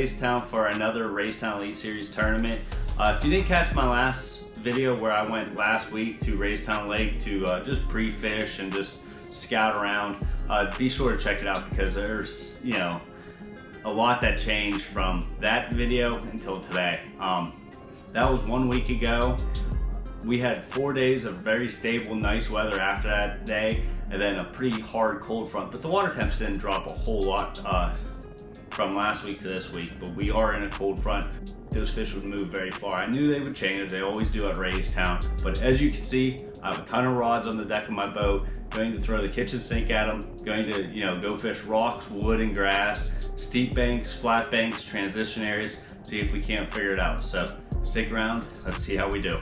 Raystown for another Raystown Elite Series tournament. If you didn't catch my last video where I went last week to Raystown Lake to just pre-fish and just scout around, be sure to check it out because there's, you know, a lot that changed from that video until today. That was 1 week ago. We had 4 days of very stable, nice weather after that day, and then a pretty hard cold front. But the water temps didn't drop a whole lot from last week to this week, but we are in a cold front. Those fish would move very far. I knew they would change, they always do at Raystown. But as you can see, I have a ton of rods on the deck of my boat, going to throw the kitchen sink at them, going to, you know, go fish rocks, wood, and grass, steep banks, flat banks, transition areas, see if we can't figure it out. So stick around, let's see how we do.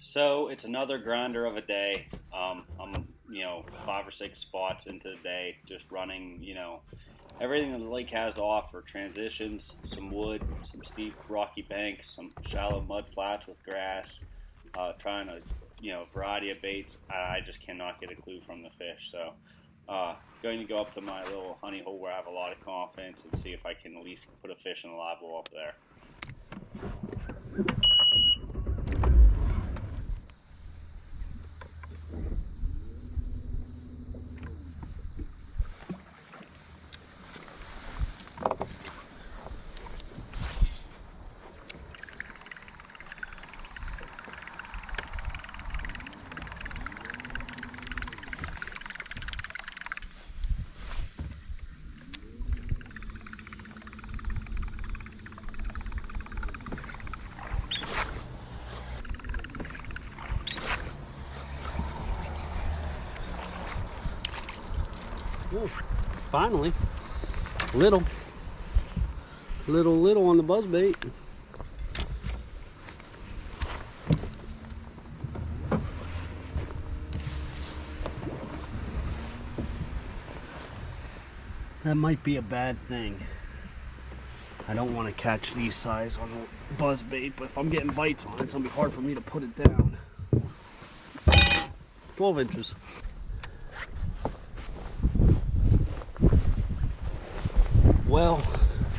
So it's another grinder of a day. I'm, you know, 5 or 6 spots into the day, just running, you know, everything that the lake has to offer. Transitions, some wood, some steep rocky banks, some shallow mud flats with grass, trying to, you know, variety of baits. I just cannot get a clue from the fish. So going to go up to my little honey hole where I have a lot of confidence and see if I can at least put a fish in the live well up there. Oh, finally, little on the buzzbait. That might be a bad thing. I don't want to catch these size on the buzzbait, but if I'm getting bites on it, it's gonna be hard for me to put it down. 12 inches. Well,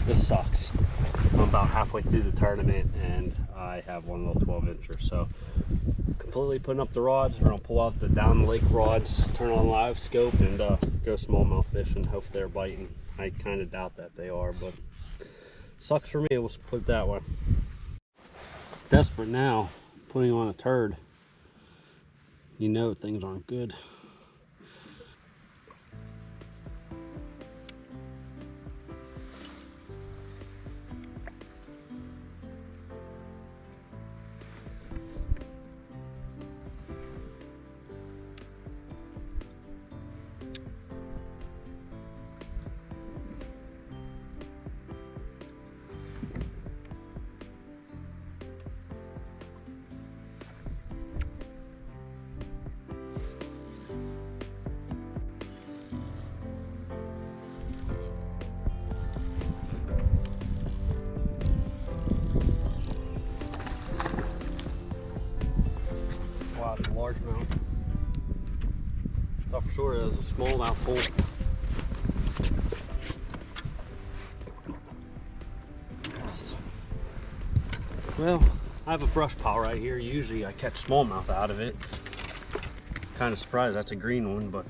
this sucks. I'm about halfway through the tournament and I have one little 12-incher. So completely putting up the rods. We're gonna pull out the down the lake rods, turn on live scope, and go smallmouth fishing. Hope they're biting. I kind of doubt that they are, but sucks for me. We'll put it that way. Desperate now, putting on a turd. You know things aren't good. Wow, it's a largemouth. Thought for sure it was a smallmouth pool. Well, I have a brush pile right here. Usually I catch smallmouth out of it. Kind of surprised that's a green one, but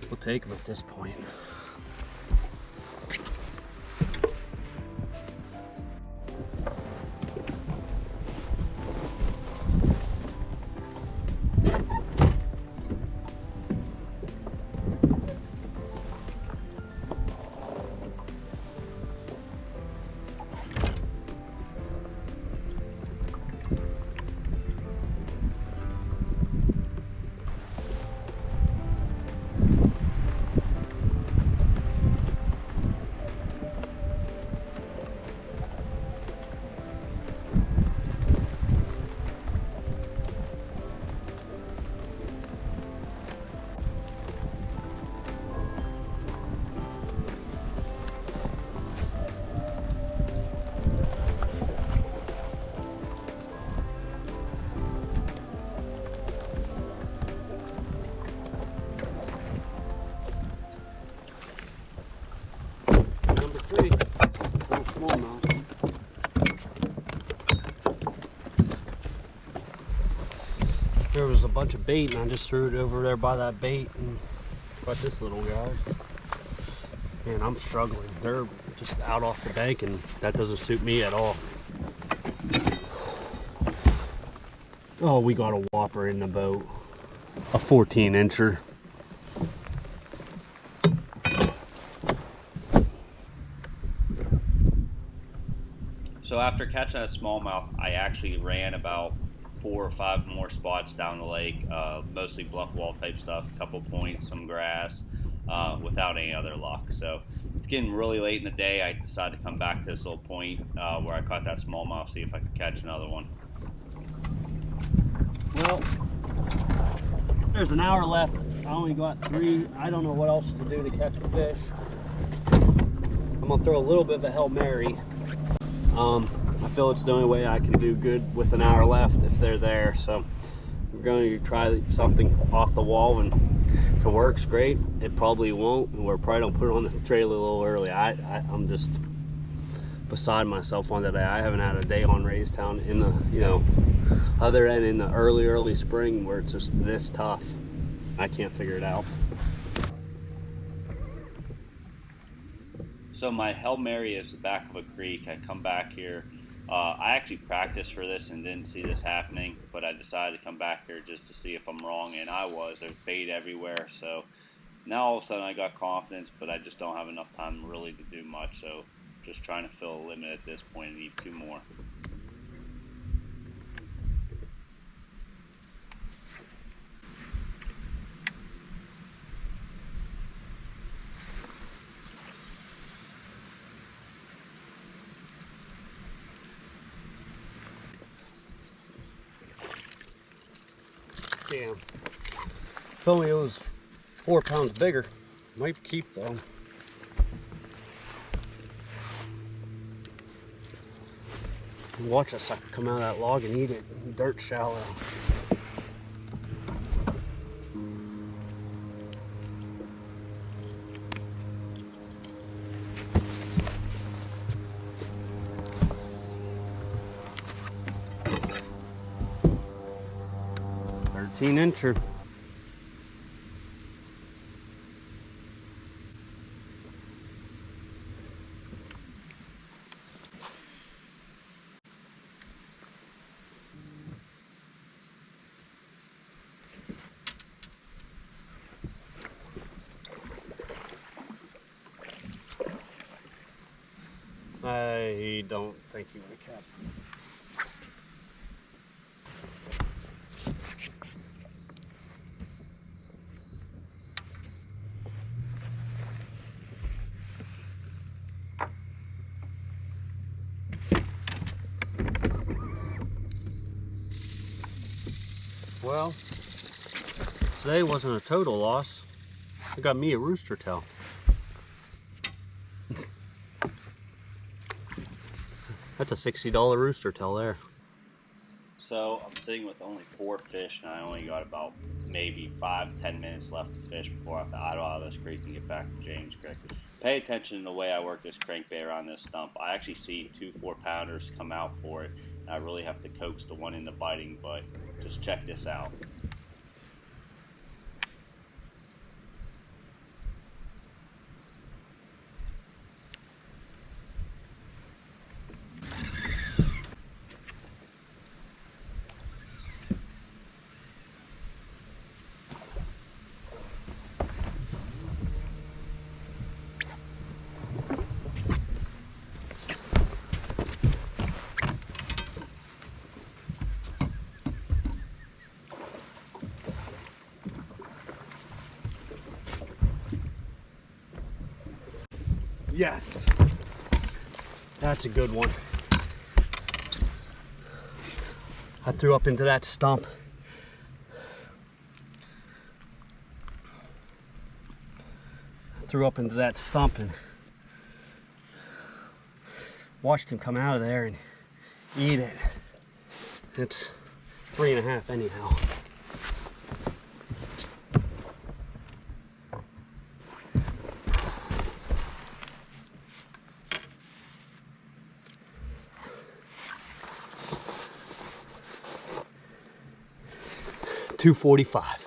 we'll take them at this point. there was a bunch of bait and I just threw it over there by that bait and caught this little guy. Man, I'm struggling. They're just out off the bank and that doesn't suit me at all. Oh, we got a whopper in the boat. A 14-incher. So after catching that smallmouth, I actually ran about 4 or 5 more spots down the lake, mostly bluff wall type stuff, a couple points, some grass, without any other luck. So it's getting really late in the day. I decided to come back to this little point where I caught that smallmouth, see if I could catch another one. Well, there's an hour left. I only got 3. I don't know what else to do to catch a fish. I'm gonna throw a little bit of a Hail Mary. I feel it's the only way I can do good with an hour left if they're there. So we're going to try something off the wall, and if it works, great. It probably won't, and we're probably gonna put it on the trailer a little early. I'm just beside myself on today. I haven't had a day on Raystown in the, you know, other than in the early spring where it's just this tough. I can't figure it out. So my Hail Mary is the back of a creek. I come back here. I actually practiced for this and didn't see this happening, but I decided to come back here just to see if I'm wrong, and I was. There's bait everywhere, so now all of a sudden I got confidence, but I just don't have enough time really to do much, so just trying to fill a limit at this point. I need 2 more. Damn. If only it was 4 pounds bigger. Might keep though. Watch a sucker come out of that log and eat it. Dirt shallow. Incher. I don't think he would have kept. Well, today wasn't a total loss. I got me a rooster tail. That's a $60 rooster tail there. So I'm sitting with only 4 fish, and I only got about maybe 5-10 minutes left to fish before I have to idle out of this creek and get back to James Creek. Pay attention to the way I work this crankbait around this stump. I actually see 2 4-pounders come out for it, and I really have to coax the one into biting, but just check this out. Yes, that's a good one. I threw up into that stump. And watched him come out of there and eat it. It's 3.5 anyhow. 245.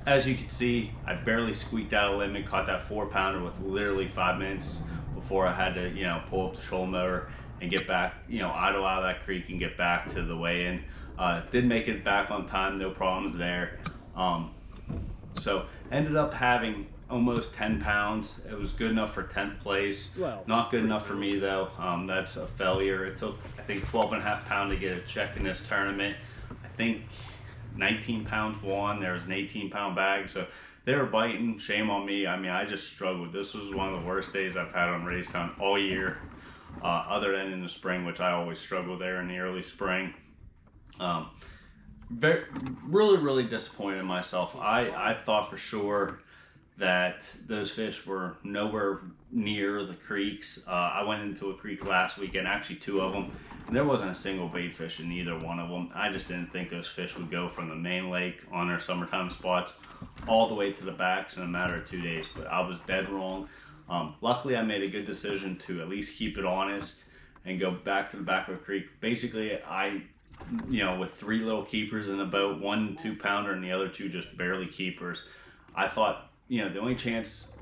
As you can see, I barely squeaked out a limit, caught that 4-pounder with literally 5 minutes before I had to, you know, pull up the trolling motor and get back, you know, idle out of that creek and get back to the weigh-in. Did make it back on time, no problems there. So ended up having almost 10 pounds. It was good enough for 10th place. Well, not good enough for me though. That's a failure. It took, I think, 12.5 pounds to get a check in this tournament. I think 19 pounds won. There was an 18-pound bag, so they were biting. Shame on me. I mean, I just struggled. This was one of the worst days I've had on Raystown all year, other than in the spring, which I always struggle there in the early spring. Really disappointed in myself. I thought for sure that those fish were nowhere near the creeks. I went into a creek last weekend, actually 2 of them, and there wasn't a single bait fish in either one of them. I just didn't think those fish would go from the main lake on their summertime spots all the way to the backs in a matter of 2 days, but I was dead wrong. Luckily, I made a good decision to at least keep it honest and go back to the back of the creek. Basically, you know, with 3 little keepers in the boat, 1 2-pounder and the other 2 just barely keepers, I thought, you know, the only chance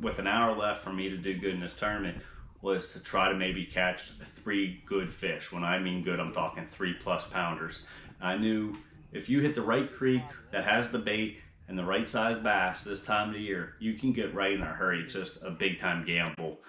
with an hour left for me to do good in this tournament was to try to maybe catch 3 good fish. When I mean good, I'm talking 3+ pounders. I knew if you hit the right creek that has the bait and the right size bass this time of the year, you can get right in a hurry. It's just a big time gamble.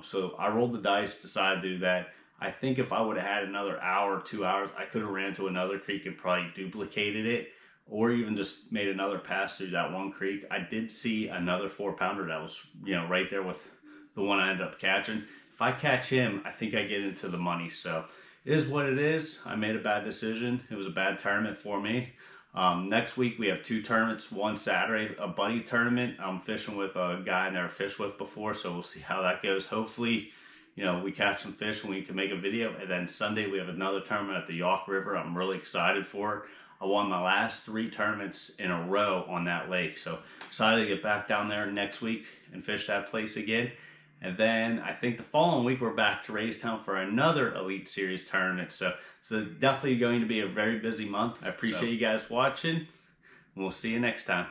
So I rolled the dice, decided to do that. I think if I would have had another hour, 2 hours, I could have ran to another creek and probably duplicated it, or even just made another pass through that one creek. I did see another 4-pounder that was, you know, right there with the one I ended up catching. If I catch him, I think I get into the money. So it is what it is. I made a bad decision. It was a bad tournament for me. Next week we have 2 tournaments. One Saturday, a buddy tournament. I'm fishing with a guy I never fished with before, so we'll see how that goes. Hopefully, you know, we catch some fish and we can make a video. And then Sunday we have another tournament at the York River. I'm really excited for it. I won my last 3 tournaments in a row on that lake, so excited to get back down there next week and fish that place again. And then I think the following week we're back to Raystown for another Elite Series tournament. So definitely going to be a very busy month. I appreciate you guys watching, and we'll see you next time.